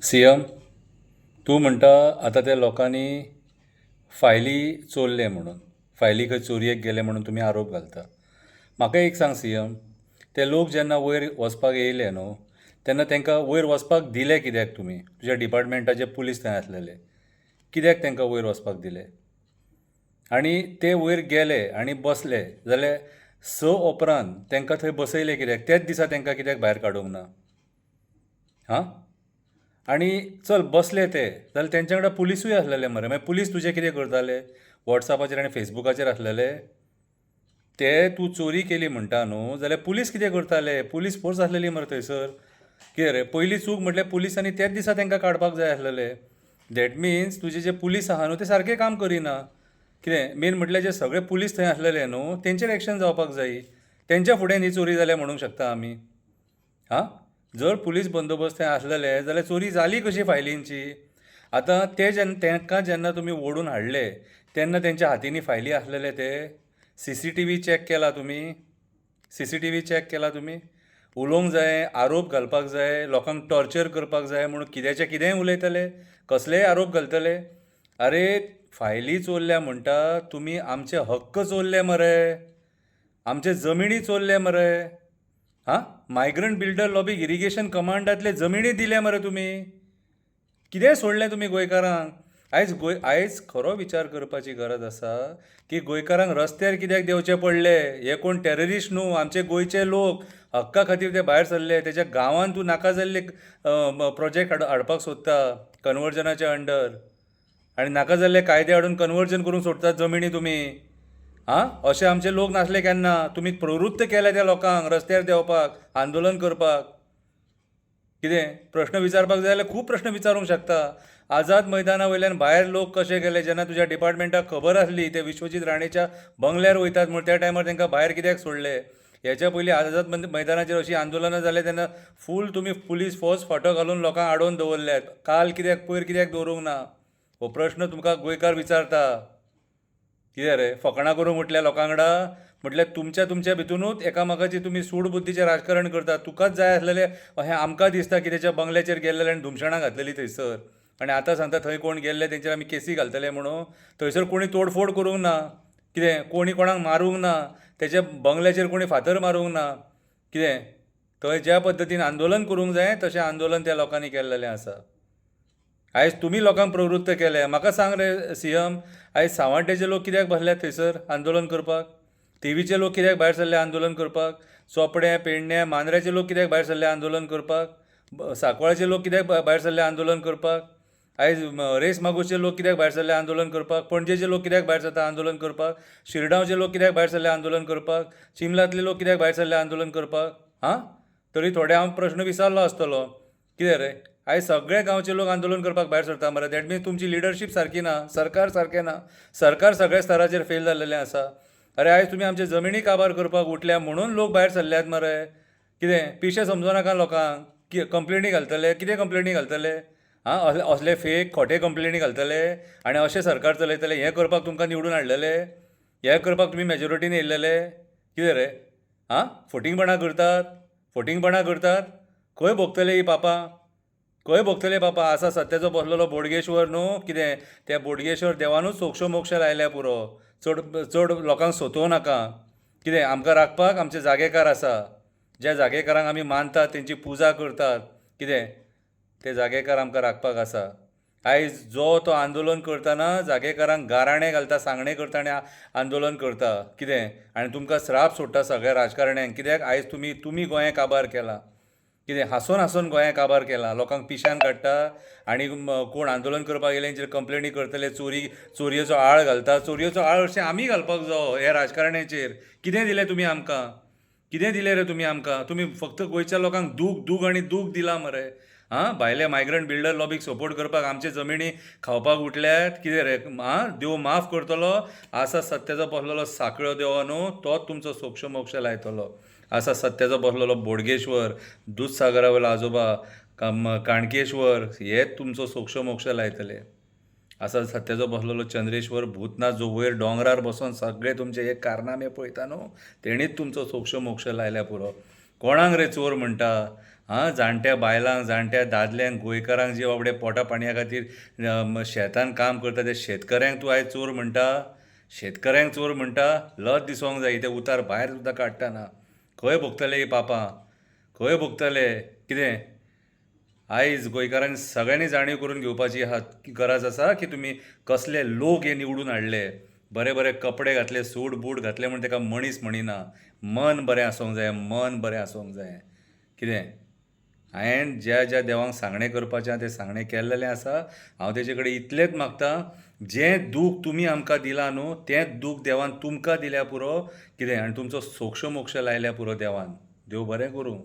CM, तूं म्हणटा आतां त्या लोकांनी फायली चोरले म्हणून, फायली खंय चोरयेक गेले म्हणून तुमी आरोप घालता. म्हाका एक सांग सीएम, ते लोक जेन्ना वयर वचपाक येयले न्हू, तेन्ना तांकां वयर वचपाक दिले कित्याक तुमी? तुज्या डिपार्टमेंटाचे पुलीस थंय आसलेले, कित्याक तांकां वयर वचपाक दिले? आनी ते वयर गेले आनी बसले जाल्यार उपरांत तांकां थंय बसयले कित्याक? तेच दिसा तांकां कित्याक भायर काडूंक ना? हां? आनी चल बसले ते जाल्यार तेंचे कडेन पुलिसूय आसलेले मरे. मागीर पुलीस तुजे कितें करताले? वॉट्सॅपाचेर आनी फेसबुकाचेर आसलेले. ते तूं चोरी केली म्हणटा न्हू, जाल्यार पुलीस कितें करताले? पुलीस फोर्स आसलेली मरे थंयसर. कितें रे, पयली चूक म्हटल्यार पुलिसांनी तेच दिसा तांकां काडपाक जाय आसलेले. दॅट मिन्स तुजे जे पुलीस आहा न्हू ते सारकें काम करिना. कितें मेन म्हटल्यार जे सगळे पुलीस थंय आसलेले न्हू, तेंचेर एक्शन जावपाक जायी. तेंच्या फुडें न्ही चोरी जाल्या म्हणूंक शकता आमी. हां, जर पुलीस बंदोबस्त थंय आसलेले जाल्यार चोरी जाली कशी फायलींची? आतां तांकां जेन्ना तुमी ओडून हाडले तेन्ना तेंच्या हातींनी फायली आसलेले ते CCTV चॅक केला तुमी? CCTV चॅक केला तुमी? उलोवंक जाय, आरोप घालपाक जाय, लोकांक टॉर्चर करपाक जाय म्हणून कित्याचें कितेंय उलयतले, कसलेय आरोप घालतले. अरे फायली चोरल्या म्हणटा तुमी, आमचे हक्क चोरले मरे, आमचे जमिनी चोरले मरे. हां, मायग्रंट बिल्डर लॉबीक इरिगेशन कमांडांतले जमिनी दिले मरे तुमी. कितें सोडलें तुमी गोंयकारांक? आयज खरो विचार करपाची गरज आसा की गोंयकारांक रस्त्यार कित्याक देंवचे पडले? हे कोण टेररिस्ट न्हू, आमचे गोंयचे लोक. हक्का खातीर ते भायर सरले. तेच्या गांवांत तूं नाका जाल्ले प्रोजेक्ट हाडपाक सोदता कन्वर्जनाच्या अंडर, आनी नाका जाल्ले कायदे हाडून कन्वर्जन करून सोडतात जमिनी तुमी. हां, अशे आमचे लोक नासले केन्ना. तुमी प्रवृत्त केले त्या लोकांक रस्त्यार देंवपाक, आंदोलन करपाक. कितें प्रश्न विचारपाक जाय जाल्यार खूब प्रश्न विचारूंक शकता. आझाद मैदाना वयल्यान भायर लोक कशे गेले? जेन्ना तुज्या डिपार्टमेंटाक खबर आसली ते विश्वजीत राणेच्या बंगल्यार वयतात म्हूण, त्या टायमार तांकां भायर कित्याक सोडले? हेच्या पयलीं आझाद मैदानाचेर अशीं आंदोलनां जाले तेन्ना फूल तुमी पुलीस फोर्स फांटो घालून लोकांक आडोवन दवरल्यात. काल कित्याक पयर कित्याक दवरूंक ना? हो प्रश्न तुमकां गोंयकार विचारता. कितें रे, फकाणां करूंक म्हटल्या लोकां वांगडा? म्हटल्यार तुमच्या भितूनूच एकामेकाची तुमी सूड बुद्धीचें राजकारण करतात. तुकाच जाय आसलेलें अशें आमकां दिसता की तेच्या बंगल्याचेर गेल्लेले आनी धुमशाणां घातलेलीं थंयसर, आनी आतां सांगता थंय कोण गेल्ले तेंचेर आमी केसी घालतले म्हणून. थंयसर कोणी तोडफोड करूंक ना, कितें कोणी कोणाक मारूंक ना, तेच्या बंगल्याचेर कोणी फातर मारूंक ना. कितें थंय ज्या पद्दतीन आंदोलन करूंक जाय तशें आंदोलन त्या लोकांनी केल्लेलें आसा. आयज तुमी लोकांक प्रवृत्त केले. म्हाका सांग रे सीएम, आयज सावड्डेचे लोक कित्याक बसल्यात थंयसर आंदोलन करपाक? थिवीचे लोक कित्याक भायर सरले आंदोलन करपाक? चोपडे, पेडणे, मांद्रेचे लोक कित्याक भायर सरले आंदोलन करपाक? सांकवाळचे लोक कित्याक भायर सरले आंदोलन करपाक? आयज रेस मागोसचे लोक कित्याक भायर सरले आंदोलन करपाक? पणजेचे लोक कित्याक भायर सरता आंदोलन करपाक? शिरगांवचे लोक कित्याक भायर सरले आंदोलन करपाक? चिंबलातले लोक कित्याक भायर सरले आंदोलन करपाक? हां, तरी थोडे हांव प्रश्न विचारलो आसतलो. कितें रे, आयज सगळे गांवचे लोक आंदोलन करपाक भायर सरता मरे. दॅट मीन्स तुमची लिडरशीप सारकी ना, सरकार सारकें ना, सरकार सगळ्या स्तराचेर फेल जाल्लेलें आसा. अरे आयज तुमी आमचे जमिनी काबार करपाक उठल्या म्हणून लोक भायर सरल्यात मरे. कितें पिशे समजो नाका लोकांक? कंप्लेनी घालतले, कितें कंप्लेनी घालतले? हां, असले फेक खोटे कंप्लेनी घालतले आनी अशें सरकार चलयतले? हें करपाक तुमकां निवडून हाडलेले? हें करपाक तुमी मेजॉरिटीन येयल्लेले? कितें रे, हां, फोटिंगपणां करतात, फोटिंगपणां करतात? खंय भोगतले ही पापां? खंय भोगतले बापा? आसा सत्याचो बसलेलो बोडगेश्वर न्हू, कितें त्या बोडगेश्वर देवानूच सोक्ष मोक्ष लायल्या पुरो. चड चड लोकांक सोंतोवं नाका. कितें आमकां राखपाक आमचे जागेकार आसा. ज्या जागेकारांक आमी मानतात, तेंची पुजा करतात, कितें ते जागेकार आमकां राखपाक आसा. आयज जो तो आंदोलन करतना जागेकारांक गाराणें घालता, सांगणें करता आनी आंदोलन करता. कितें आनी तुमकां श्राप सोडटा सगळ्या राजकारण्यांक. कित्याक आयज तुमी गोंय काबार केलां. कितें हांसून हांसून गोंया काबार केलां. लोकांक पिश्यान काडटा आनी कोण आंदोलन करपाक येयले तेंचेर कंप्लेनी करतले, चोरयेचो आळ घालता. चोरयेचो आळ अशें आमी घालपाक जावो हे राजकारण्याचेर? कितें दिलें तुमी आमकां? कितें दिलें रे तुमी आमकां? तुमी फक्त गोंयच्या लोकांक दूख आनी दूख दिलां मरे. हां, भायले मायग्रंट बिल्डर लॉबीक सपोर्ट करपाक आमचे जमिनी खावपाक उठल्यात. कितें रे, हां, देव माफ करतलो. आसा सत्याचो बसलेलो साकळो देव न्हू, तोच तुमचो सोक्ष मोक्ष लायतलो. आसा सत्याचो बसलेलो बोडगेश्वर, दूदसागरा वयलो आजोबा काणकेश्वर, हेच तुमचो सोक्ष मोक्ष लायतले. आसा सत्याचो बसलेलो चंद्रेश्वर, भूतनाथ जो वयर दोंगरार बसून सगळे तुमचे हे कारनामे पळयता न्हू, तेणीच तुमचो सोक्ष मोक्ष लायल्या पुरो. कोणाक रे चोर म्हणटा? हां, जाणट्या बायलांक, जाणट्या दादल्यांक, गोंयकारांक जे बाबडे पोटा पाणया खातीर शेतान काम करता त्या शेतकऱ्यांक तूं आयज चोर म्हणटा? शेतकऱ्यांक चोर म्हणटा? लज दिसोंक जाय, ते उतार भायर सुद्दां काडटना. खंय भोगतले ही पापां? खंय भोगतले? कितें? आयज गोंयकारांनी सगळ्यांनी जाणीव करून घेवपाची गरज आसा की तुमी कसले लोक हे निवडून हाडले. बरे बरे कपडे घातले, सूट बूट घातले म्हण ताका मनीस म्हणिना. मन बरें आसूंक जाय, मन बरें आसूंक जाय. कितें? हांवें ज्या ज्या देवांक सांगणें करपाचें तें सांगणें केल्लें आसा. हांव तेजे कडेन इतलेंच मागतां, जें दूख तुमी आमकां दिलां न्हू, तेंच दूख देवान तुमकां दिल्या पुरो. कितें? आनी तुमचो सोक्ष मोक्ष लायल्या पुरो देवान. देव बरें करूं.